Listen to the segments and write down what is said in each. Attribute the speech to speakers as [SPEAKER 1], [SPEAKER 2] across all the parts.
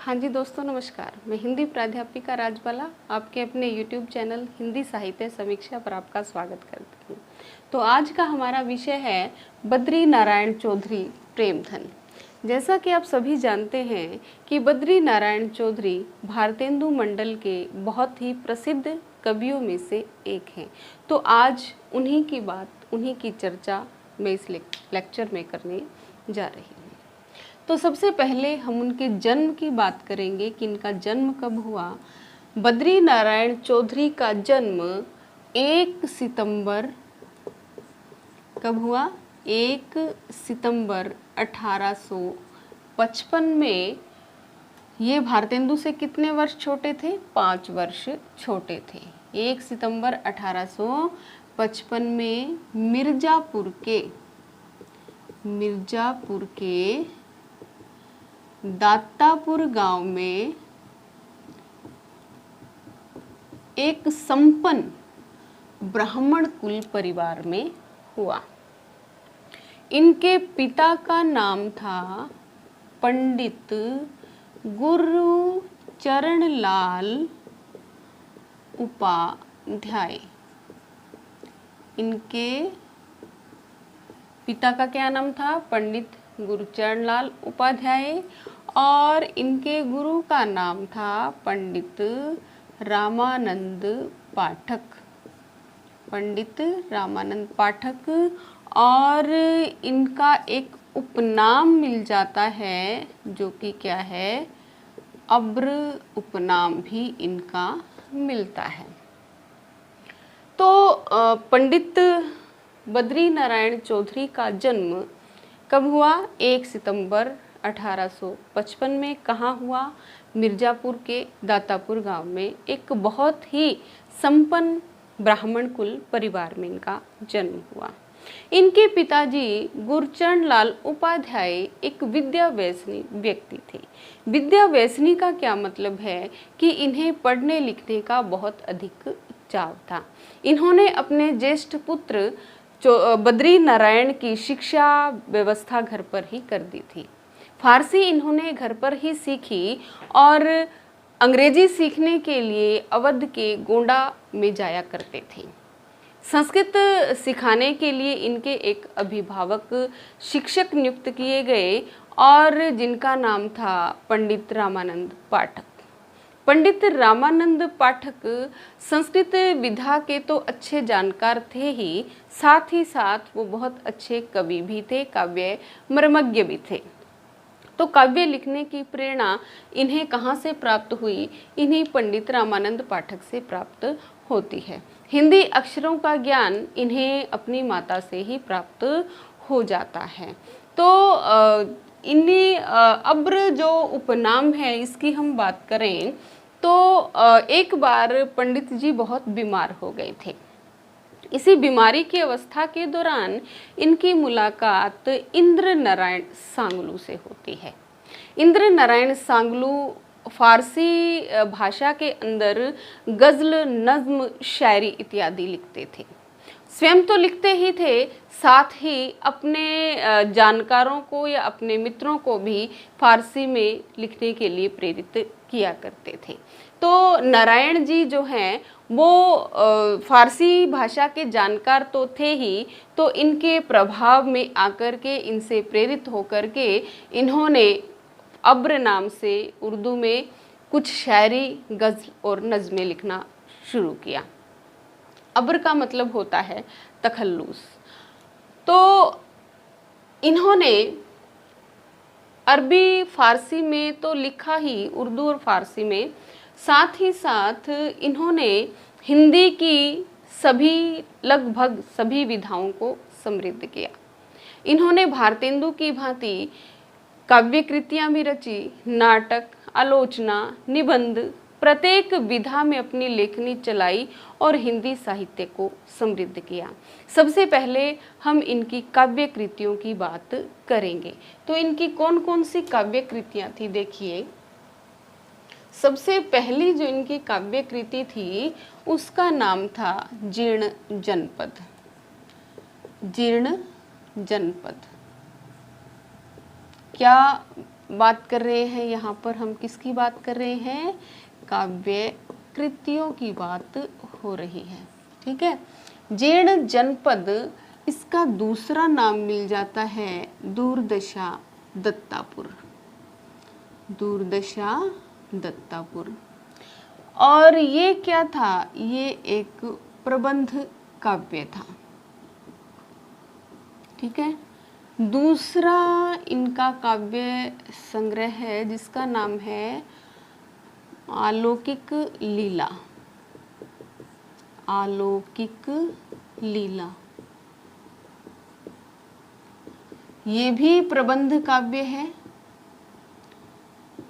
[SPEAKER 1] हाँ जी दोस्तों, नमस्कार। मैं हिंदी प्राध्यापिका राजबाला आपके अपने YouTube चैनल हिंदी साहित्य समीक्षा पर आपका स्वागत करती हूँ। तो आज का हमारा विषय है बद्री नारायण चौधरी प्रेमधन। जैसा कि आप सभी जानते हैं कि बद्री नारायण चौधरी भारतेंदु मंडल के बहुत ही प्रसिद्ध कवियों में से एक हैं। तो आज उन्हीं की बात, उन्हीं की चर्चा मैं इस लेक्चर में करने जा रही हूँ। तो सबसे पहले हम उनके जन्म की बात करेंगे कि इनका जन्म कब हुआ। बद्री नारायण चौधरी का जन्म 1 सितंबर कब हुआ? 1 सितंबर 1855 में। ये भारतेंदु से कितने वर्ष छोटे थे? 5 वर्ष छोटे थे। 1 सितंबर 1855 में मिर्जापुर के दातापुर गांव में एक संपन्न ब्राह्मण कुल परिवार में हुआ। इनके पिता का नाम था पंडित गुरुचरणलाल उपाध्याय। इनके पिता का क्या नाम था? पंडित गुरुचरणलाल उपाध्याय। और इनके गुरु का नाम था पंडित रामानंद पाठक। पंडित रामानंद पाठक। और इनका एक उपनाम मिल जाता है, जो कि क्या है? अब्र उपनाम भी इनका मिलता है। तो पंडित बद्री नारायण चौधरी का जन्म कब हुआ? 1 सितंबर 1855 में। कहाँ हुआ? मिर्जापुर के दातापुर गांव में एक बहुत ही संपन्न ब्राह्मण कुल परिवार में इनका जन्म हुआ। इनके पिताजी गुरचरण लाल उपाध्याय एक विद्या व्यसनी व्यक्ति थे। विद्या व्यसनी का क्या मतलब है कि इन्हें पढ़ने लिखने का बहुत अधिक चाव था। इन्होंने अपने ज्येष्ठ पुत्र बद्री नारायण की शिक्षा व्यवस्था घर पर ही कर दी थी। फारसी इन्होंने घर पर ही सीखी और अंग्रेजी सीखने के लिए अवध के गोंडा में जाया करते थे। संस्कृत सिखाने के लिए इनके एक अभिभावक शिक्षक नियुक्त किए गए और जिनका नाम था पंडित रामानंद पाठक। पंडित रामानंद पाठक संस्कृत विधा के तो अच्छे जानकार थे ही, साथ ही साथ वो बहुत अच्छे कवि भी थे, काव्य मर्मज्ञ भी थे। तो काव्य लिखने की प्रेरणा इन्हें कहाँ से प्राप्त हुई? इन्हीं पंडित रामानंद पाठक से प्राप्त होती है। हिंदी अक्षरों का ज्ञान इन्हें अपनी माता से ही प्राप्त हो जाता है। तो इन्हीं अब्र जो उपनाम है, इसकी हम बात करें तो एक बार पंडित जी बहुत बीमार हो गए थे। इसी बीमारी की अवस्था के दौरान इनकी मुलाकात इंद्र नारायण सांगलू से होती है। इंद्र नारायण सांगलू फारसी भाषा के अंदर गज़ल, नज़्म, शायरी इत्यादि लिखते थे। स्वयं तो लिखते ही थे, साथ ही अपने जानकारों को या अपने मित्रों को भी फारसी में लिखने के लिए प्रेरित किया करते थे। तो नारायण जी जो हैं वो फारसी भाषा के जानकार तो थे ही, तो इनके प्रभाव में आकर के, इनसे प्रेरित होकर के इन्होंने अब्र नाम से उर्दू में कुछ शायरी, गज़ल और नज़्में लिखना शुरू किया। अब्र का मतलब होता है तखल्लुस। तो इन्होंने अरबी फारसी में तो लिखा ही, उर्दू और फारसी में, साथ ही साथ इन्होंने हिंदी की लगभग सभी विधाओं को समृद्ध किया। इन्होंने भारतेंदु की भांति काव्य कृतियां भी रची, नाटक, आलोचना, निबंध, प्रत्येक विधा में अपनी लेखनी चलाई और हिंदी साहित्य को समृद्ध किया। सबसे पहले हम इनकी काव्य कृतियों की बात करेंगे। तो इनकी कौन कौन सी काव्य कृतियां थी? देखिए, सबसे पहली जो इनकी काव्य कृति थी उसका नाम था जीर्ण जनपद। जीर्ण जनपद क्या बात कर रहे हैं, यहाँ पर हम किसकी बात कर रहे हैं? काव्य कृतियों की बात हो रही है। ठीक है। जीर्ण जनपद, इसका दूसरा नाम मिल जाता है दूरदशा दत्तापुर, दूरदशा दत्तापुर। और ये क्या था? ये एक प्रबंध काव्य था। ठीक है। दूसरा इनका काव्य संग्रह है जिसका नाम है अलौकिक लीला, अलौकिक लीला। ये भी प्रबंध काव्य है।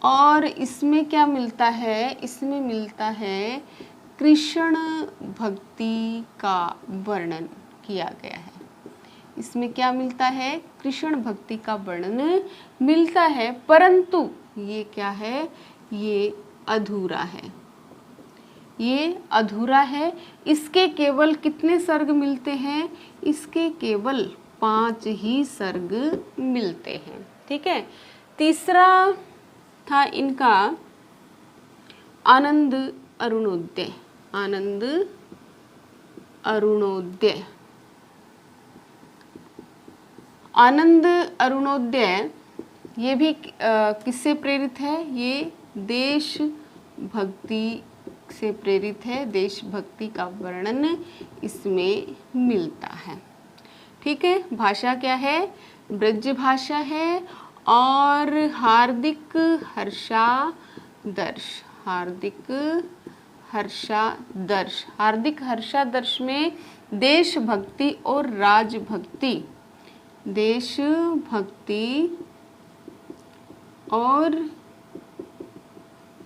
[SPEAKER 1] और इसमें क्या मिलता है? इसमें मिलता है कृष्ण भक्ति का वर्णन किया गया है। इसमें क्या मिलता है? कृष्ण भक्ति का वर्णन मिलता है, परंतु ये क्या है? ये अधूरा है, ये अधूरा है। इसके केवल कितने सर्ग मिलते हैं? इसके केवल 5 ही सर्ग मिलते हैं। ठीक है। तीसरा था इनका आनंद अरुणोदय, आनंद अरुणोदय। आनंद अरुणोदय ये भी किससे प्रेरित है? ये देश भक्ति से प्रेरित है, देशभक्ति का वर्णन इसमें मिलता है। ठीक है। भाषा क्या है? ब्रज भाषा है। और हार्दिक हर्षादर्श, हार्दिक हर्षादर्श, हार्दिक हर्षादर्श में देशभक्ति और राजभक्ति, देशभक्ति और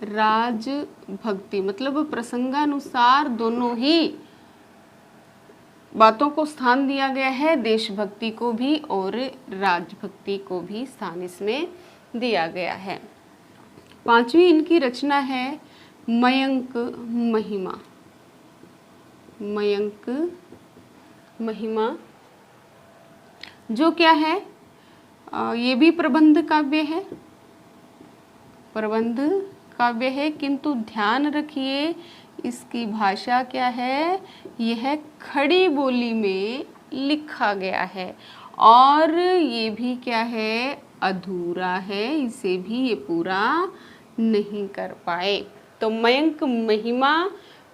[SPEAKER 1] राजभक्ति, मतलब प्रसंगानुसार दोनों ही बातों को स्थान दिया गया है, देशभक्ति को भी और राजभक्ति को भी स्थान इसमें दिया गया है। 5वीं इनकी रचना है मयंक महिमा, मयंक महिमा, जो क्या है? ये भी प्रबंध काव्य है, प्रबंध काव्य है, किंतु ध्यान रखिए इसकी भाषा क्या है? यह खड़ी बोली में लिखा गया है। और ये भी क्या है? अधूरा है, इसे भी ये पूरा नहीं कर पाए। तो मयंक महिमा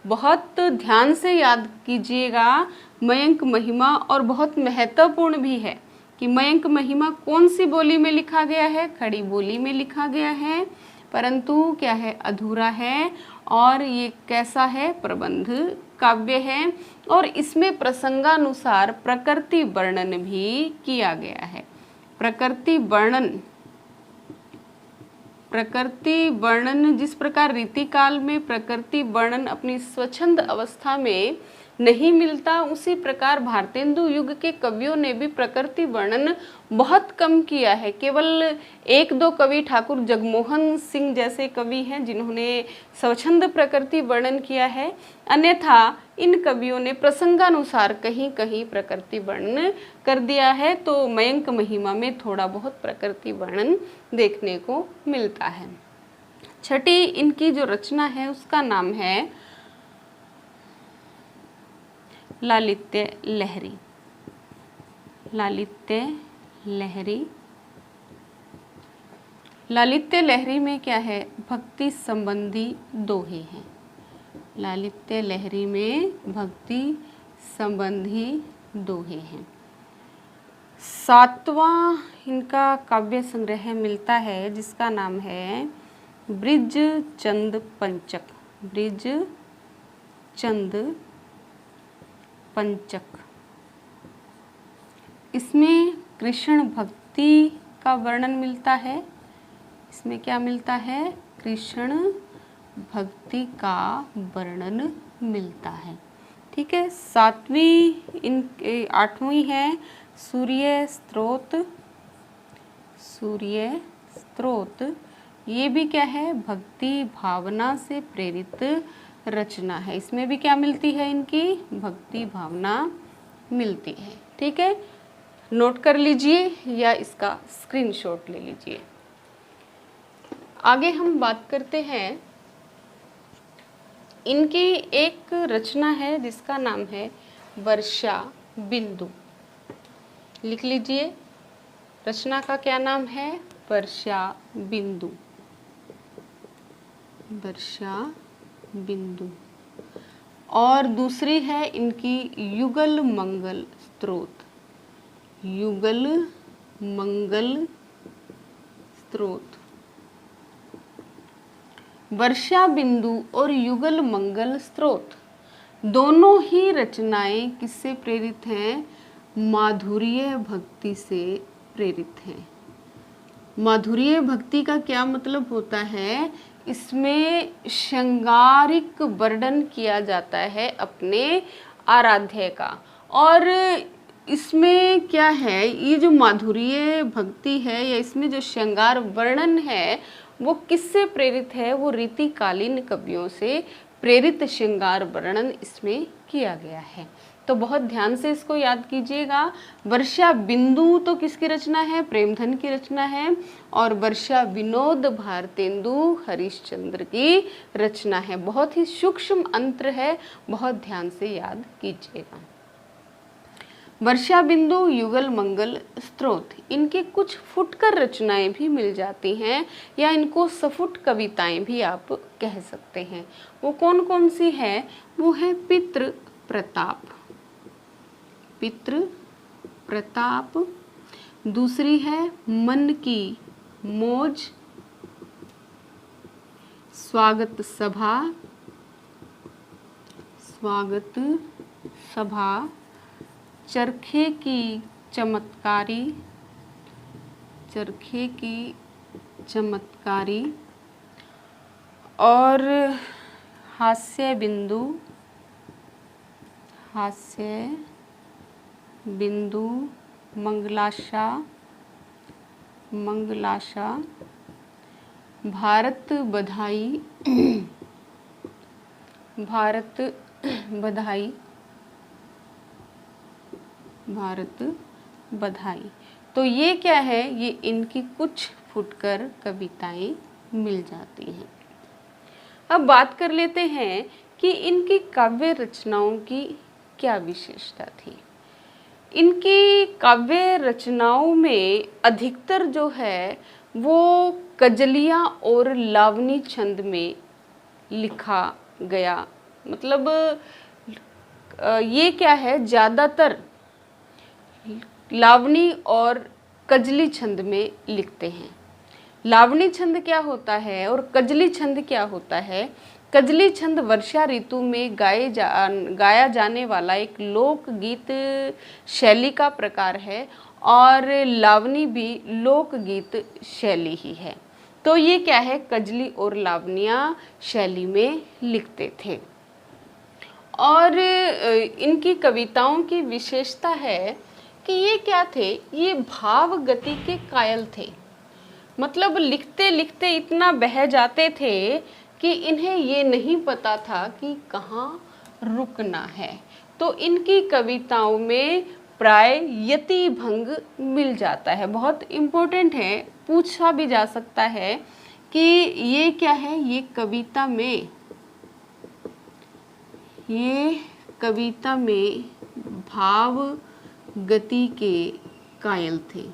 [SPEAKER 1] बहुत ध्यान से याद कीजिएगा, मयंक महिमा, और बहुत महत्वपूर्ण भी है कि मयंक महिमा कौन सी बोली में लिखा गया है? खड़ी बोली में लिखा गया है, परंतु क्या है? अधूरा है। और ये कैसा है? प्रबंध काव्य है। और इसमें प्रसंगानुसार प्रकृति वर्णन भी किया गया है। प्रकृति वर्णन, प्रकृति वर्णन जिस प्रकार रीतिकाल में प्रकृति वर्णन अपनी स्वच्छंद अवस्था में नहीं मिलता, उसी प्रकार भारतेंदु युग के कवियों ने भी प्रकृति वर्णन बहुत कम किया है। केवल 1-2 कवि ठाकुर जगमोहन सिंह जैसे कवि हैं जिन्होंने स्वच्छंद प्रकृति वर्णन किया है, अन्यथा इन कवियों ने प्रसंगानुसार कहीं कहीं प्रकृति वर्णन कर दिया है। तो मयंक महिमा में थोड़ा बहुत प्रकृति वर्णन देखने को मिलता है। 6ठी इनकी जो रचना है उसका नाम है लालित्य लहरी, लालित्य लहरी। लालित्य लहरी में क्या है? भक्ति संबंधी दोहे हैं। लालित्य लहरी में भक्ति संबंधी दोहे हैं। 7वां इनका काव्य संग्रह मिलता है जिसका नाम है ब्रिज चंद पंचक, ब्रिज चंद पंचक। इसमें कृष्ण भक्ति का वर्णन मिलता है। इसमें क्या मिलता है? कृष्ण भक्ति का वर्णन मिलता है। ठीक है। 8वीं है सूर्य स्त्रोत, सूर्य स्त्रोत। ये भी क्या है? भक्ति भावना से प्रेरित रचना है। इसमें भी क्या मिलती है? इनकी भक्ति भावना मिलती है। ठीक है। नोट कर लीजिए या इसका स्क्रीनशॉट ले लीजिए। आगे हम बात करते हैं, इनकी एक रचना है जिसका नाम है वर्षा बिंदु। लिख लीजिए, रचना का क्या नाम है? वर्षा बिंदु। वर्षा बिंदु। और दूसरी है इनकी युगल मंगल स्तोत्र। युगल मंगल स्तोत्र। वर्षा बिंदु और युगल मंगल स्तोत्र दोनों ही रचनाएं किससे प्रेरित हैं? माधुर्य भक्ति से प्रेरित हैं। माधुर्य भक्ति का क्या मतलब होता है? इसमें श्रृंगारिक वर्णन किया जाता है अपने आराध्य का। और इसमें क्या है, ये जो माधुर्य भक्ति है या इसमें जो श्रृंगार वर्णन है वो किससे प्रेरित है? वो रीतिकालीन कवियों से प्रेरित श्रृंगार वर्णन इसमें किया गया है। तो बहुत ध्यान से इसको याद कीजिएगा। वर्षा बिंदु तो किसकी रचना है? प्रेमधन की रचना है। और वर्षा विनोद भारतेंदु हरिश्चंद्र की रचना है। बहुत ही सूक्ष्म अंतर है, बहुत ध्यान से याद कीजिएगा। वर्षा बिंदु, युगल मंगल स्तोत्र, इनके कुछ फुटकर रचनाएं भी मिल जाती हैं या इनको सफुट कविताएं भी आप कह सकते हैं। वो कौन कौन सी है? वो है पितृ प्रताप। पितृ प्रताप। दूसरी है मन की मौज, स्वागत सभा। स्वागत सभा। चरखे की चमत्कारी। चरखे की चमत्कारी। और हास्य बिंदु। हास्य बिंदु। मंगलाशा। मंगलाशा। भारत बधाई। भारत बधाई। भारत बधाई। तो ये क्या है? ये इनकी कुछ फुटकर कविताएं मिल जाती हैं। अब बात कर लेते हैं कि इनकी काव्य रचनाओं की क्या विशेषता थी। इनकी काव्य रचनाओं में अधिकतर जो है वो कजलियाँ और लावनी छंद में लिखा गया। मतलब ये क्या है, ज़्यादातर लावनी और कजली छंद में लिखते हैं। लावनी छंद क्या होता है और कजली छंद क्या होता है? कजली छंद वर्षा ऋतु में गाया जाने वाला एक लोकगीत शैली का प्रकार है और लावनी भी लोकगीत शैली ही है। तो ये क्या है, कजली और लावनिया शैली में लिखते थे। और इनकी कविताओं की विशेषता है कि ये क्या थे, ये भाव गति के कायल थे। मतलब लिखते लिखते इतना बह जाते थे कि इन्हें ये नहीं पता था कि कहाँ रुकना है। तो इनकी कविताओं में प्राय यति भंग मिल जाता है। बहुत इम्पोर्टेंट है, पूछा भी जा सकता है कि ये क्या है, ये कविता में भाव गति के कायल थे।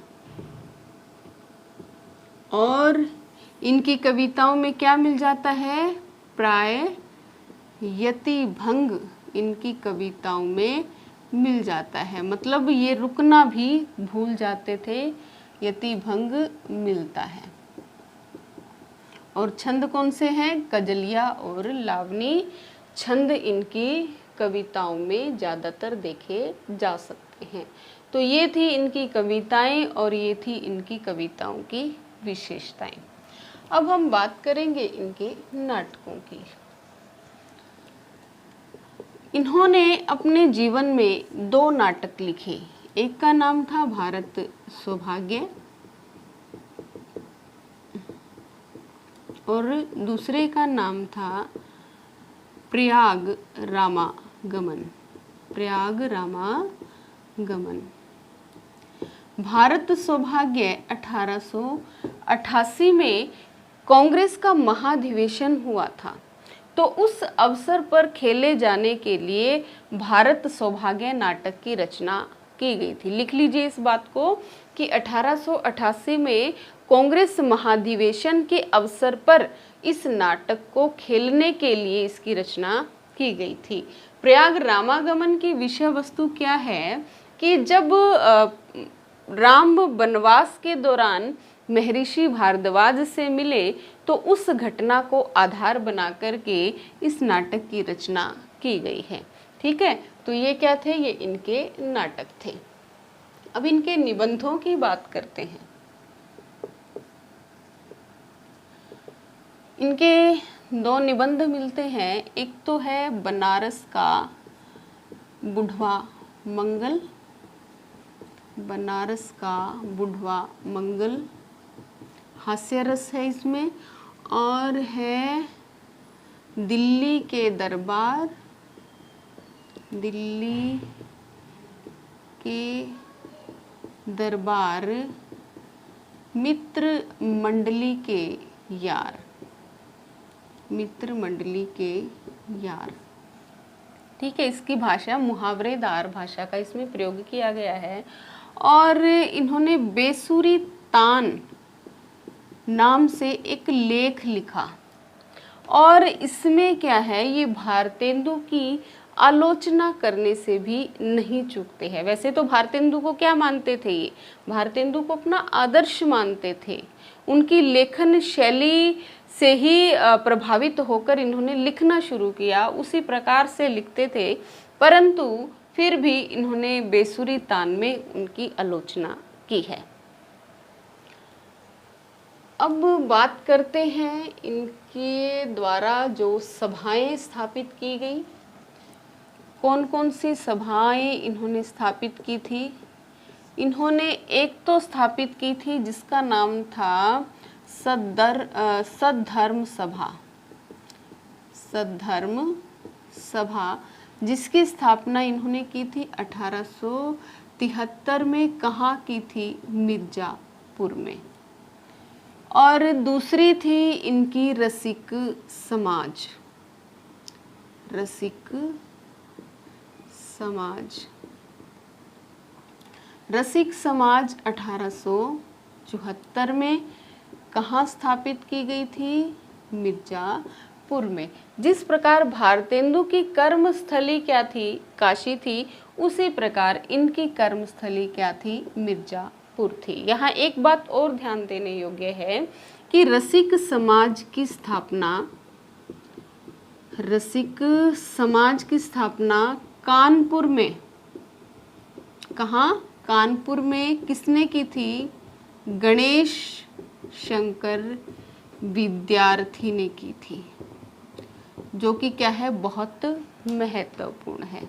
[SPEAKER 1] और इनकी कविताओं में क्या मिल जाता है? प्राय यति भंग इनकी कविताओं में मिल जाता है। मतलब ये रुकना भी भूल जाते थे, यति भंग मिलता है। और छंद कौन से हैं? कजलिया और लावनी छंद इनकी कविताओं में ज़्यादातर देखे जा सकते हैं। तो ये थी इनकी कविताएं और ये थी इनकी कविताओं की विशेषताएं। अब हम बात करेंगे इनके नाटकों की। इन्होंने अपने जीवन में 2 नाटक लिखे। एक का नाम था भारत सौभाग्य और दूसरे का नाम था प्रयाग रामागमन। प्रयाग रामागमन। भारत सौभाग्य 1888 में कांग्रेस का महाधिवेशन हुआ था, तो उस अवसर पर खेले जाने के लिए भारत सौभाग्य नाटक की रचना की गई थी। लिख लीजिए इस बात को कि 1888 में कांग्रेस महाधिवेशन के अवसर पर इस नाटक को खेलने के लिए इसकी रचना की गई थी। प्रयाग रामागमन की विषय वस्तु क्या है कि जब राम वनवास के दौरान महर्षि भारद्वाज से मिले तो उस घटना को आधार बना करके इस नाटक की रचना की गई है। ठीक है, तो ये क्या थे, ये इनके नाटक थे। अब इनके निबंधों की बात करते हैं। इनके दो निबंध मिलते हैं, एक तो है बनारस का बुढ़वा मंगल, बनारस का बुढ़वा मंगल, हास्य रस है इसमें, और है दिल्ली के दरबार, दिल्ली के दरबार मित्र मंडली के यार, मित्र मंडली के यार। ठीक है, इसकी भाषा मुहावरेदार भाषा का इसमें प्रयोग किया गया है। और इन्होंने बेसुरी तान नाम से एक लेख लिखा, और इसमें क्या है, ये भारतेंदु की आलोचना करने से भी नहीं चूकते हैं। वैसे तो भारतेंदु को क्या मानते थे, ये भारतेंदु को अपना आदर्श मानते थे। उनकी लेखन शैली से ही प्रभावित होकर इन्होंने लिखना शुरू किया, उसी प्रकार से लिखते थे, परंतु फिर भी इन्होंने बेसुरी तान में उनकी आलोचना की है। अब बात करते हैं इनके द्वारा जो सभाएं स्थापित की गई। कौन कौन सी सभाएं इन्होंने स्थापित की थी। इन्होंने एक तो स्थापित की थी जिसका नाम था सद्धर्म सभा, सद्धर्म सभा, जिसकी स्थापना इन्होंने की थी 1873 में। कहाँ की थी, मिर्जापुर में। और दूसरी थी इनकी रसिक समाज, रसिक समाज, रसिक समाज 1874 में कहाँ स्थापित की गई थी, मिर्जापुर में। जिस प्रकार भारतेंदु की कर्मस्थली क्या थी, काशी थी, उसी प्रकार इनकी कर्मस्थली क्या थी, मिर्जापुर थी। यहाँ एक बात और ध्यान देने योग्य है कि रसिक समाज की स्थापना, रसिक समाज की स्थापना कानपुर में, कहाँ, कानपुर में किसने की थी, गणेश शंकर विद्यार्थी ने की थी, जो कि क्या है, बहुत महत्वपूर्ण है।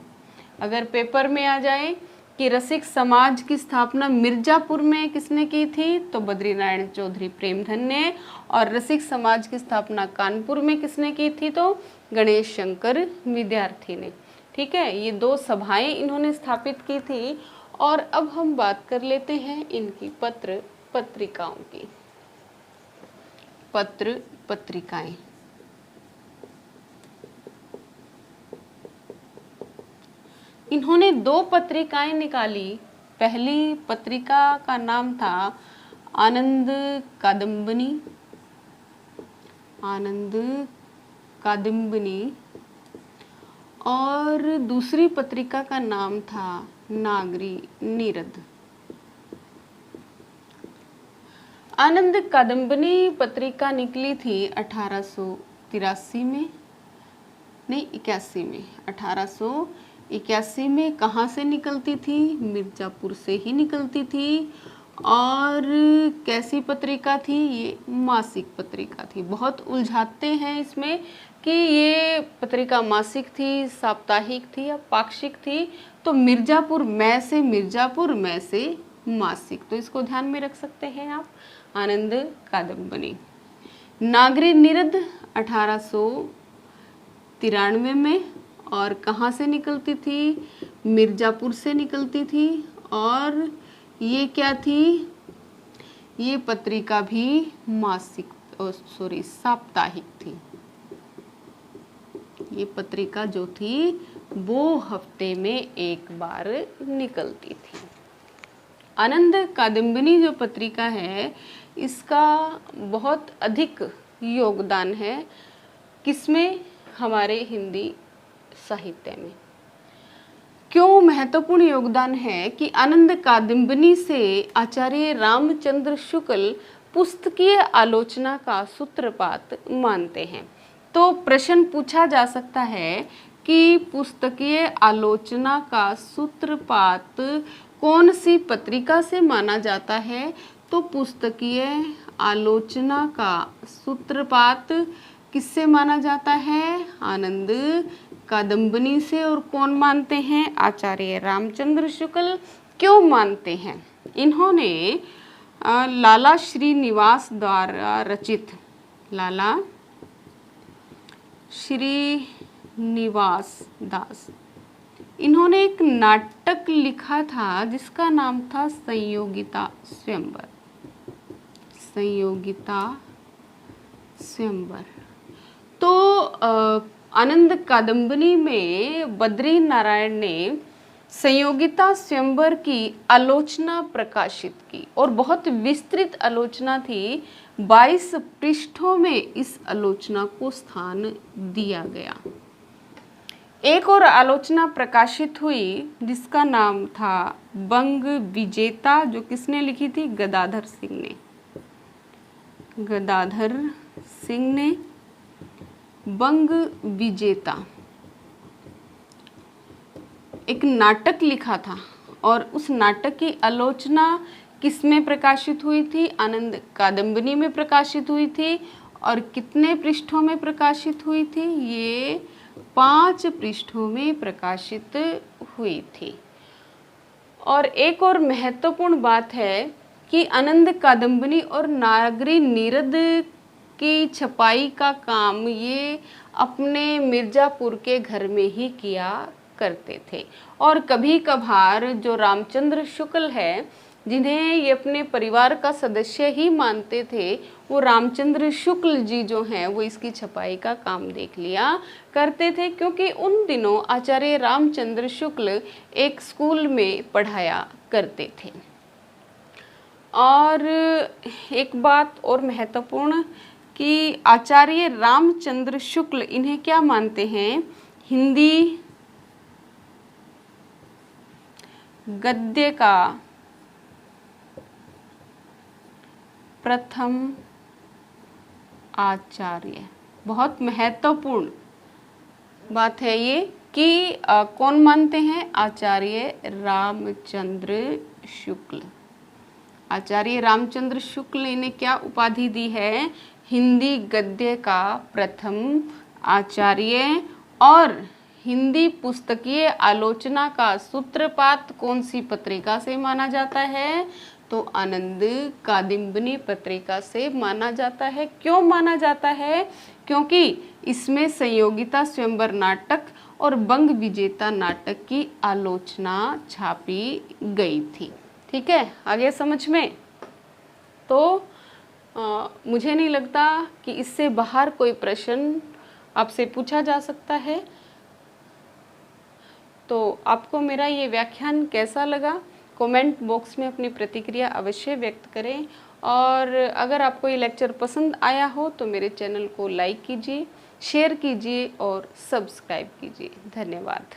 [SPEAKER 1] अगर पेपर में आ जाए कि रसिक समाज की स्थापना मिर्जापुर में किसने की थी, तो बद्रीनारायण चौधरी प्रेमधन ने, और रसिक समाज की स्थापना कानपुर में किसने की थी, तो गणेश शंकर विद्यार्थी ने। ठीक है, ये दो सभाएं इन्होंने स्थापित की थी। और अब हम बात कर लेते हैं इनकी पत्र पत्रिकाओं की। पत्र पत्रिकाएं, इन्होंने दो पत्रिकाएं निकाली। पहली पत्रिका का नाम था आनंद कादम्बनी, आनंद कादम्बनी, और दूसरी पत्रिका का नाम था नागरी नीरद। आनंद कादम्बनी पत्रिका निकली थी 1883 में, नहीं 81 में, 1881 में। कहाँ से निकलती थी, मिर्जापुर से ही निकलती थी। और कैसी पत्रिका थी, ये मासिक पत्रिका थी। बहुत उलझाते हैं इसमें कि ये पत्रिका मासिक थी, साप्ताहिक थी या पाक्षिक थी। तो मिर्जापुर में से मिर्जापुर, में से मासिक, तो इसको ध्यान में रख सकते हैं आप। आनंद कादम्बनी। नागरी नीरद 1893 में, और कहाँ से निकलती थी, मिर्जापुर से निकलती थी। और ये क्या थी, ये पत्रिका भी मासिक साप्ताहिक थी। ये पत्रिका जो थी वो हफ्ते में एक बार निकलती थी। आनंद कादम्बिनी जो पत्रिका है इसका बहुत अधिक योगदान है किसमें, हमारे हिंदी साहित्य में। क्यों महत्वपूर्ण योगदान है कि आनंद कादम्बिनी से आचार्य रामचंद्र शुक्ल पुस्तकीय आलोचना का सूत्रपात मानते हैं। तो प्रश्न पूछा जा सकता है कि पुस्तकीय आलोचना का सूत्रपात कौन सी पत्रिका से माना जाता है। तो पुस्तकीय आलोचना का सूत्रपात किससे माना जाता है, आनंद कादम्बिनी से। और कौन मानते हैं, आचार्य रामचंद्र शुक्ल। क्यों मानते हैं, इन्होंने लाला श्रीनिवास द्वारा रचित, लाला श्रीनिवास दास, इन्होंने एक नाटक लिखा था जिसका नाम था संयोगिता स्वयंवर। संयोगिता स्वयंवर। तो आनंद कादम्बिनी में बद्री नारायण ने संयोगिता स्वयंवर की आलोचना प्रकाशित की और बहुत विस्तृत आलोचना थी। 22 पृष्ठों में इस आलोचना को स्थान दिया गया। एक और आलोचना प्रकाशित हुई जिसका नाम था बंग विजेता, जो किसने लिखी थी, गदाधर सिंह ने। गदाधर सिंह ने बंग विजेता एक नाटक लिखा था और उस नाटक की आलोचना किसमें प्रकाशित हुई थी, आनंद कादम्बिनी में प्रकाशित हुई थी। और कितने पृष्ठों में प्रकाशित हुई थी, ये 5 पृष्ठों में प्रकाशित हुई थी। और एक और महत्वपूर्ण बात है कि आनंद कादम्बिनी और नागरी नीरद की छपाई का काम ये अपने मिर्जापुर के घर में ही किया करते थे। और कभी कभार जो रामचंद्र शुक्ल है, जिन्हें ये अपने परिवार का सदस्य ही मानते थे, वो रामचंद्र शुक्ल जी जो हैं वो इसकी छपाई का काम देख लिया करते थे, क्योंकि उन दिनों आचार्य रामचंद्र शुक्ल एक स्कूल में पढ़ाया करते थे। और एक बात और महत्वपूर्ण कि आचार्य रामचंद्र शुक्ल इन्हें क्या मानते हैं, हिंदी गद्य का प्रथम आचार्य। बहुत महत्वपूर्ण बात है ये कि कौन मानते हैं, आचार्य रामचंद्र शुक्ल। आचार्य रामचंद्र शुक्ल ने इन्हें क्या उपाधि दी है, हिंदी गद्य का प्रथम आचार्य। और हिंदी पुस्तकीय आलोचना का सूत्रपात कौन सी पत्रिका से माना जाता है, तो आनंद कादम्बिनी पत्रिका से माना जाता है। क्यों माना जाता है, क्योंकि इसमें संयोगिता स्वयंवर नाटक और बंग विजेता नाटक की आलोचना छापी गई थी। ठीक है, आगे समझ में। तो मुझे नहीं लगता कि इससे बाहर कोई प्रश्न आपसे पूछा जा सकता है। तो आपको मेरा ये व्याख्यान कैसा लगा, कमेंट बॉक्स में अपनी प्रतिक्रिया अवश्य व्यक्त करें। और अगर आपको ये लेक्चर पसंद आया हो तो मेरे चैनल को लाइक कीजिए, शेयर कीजिए और सब्सक्राइब कीजिए। धन्यवाद।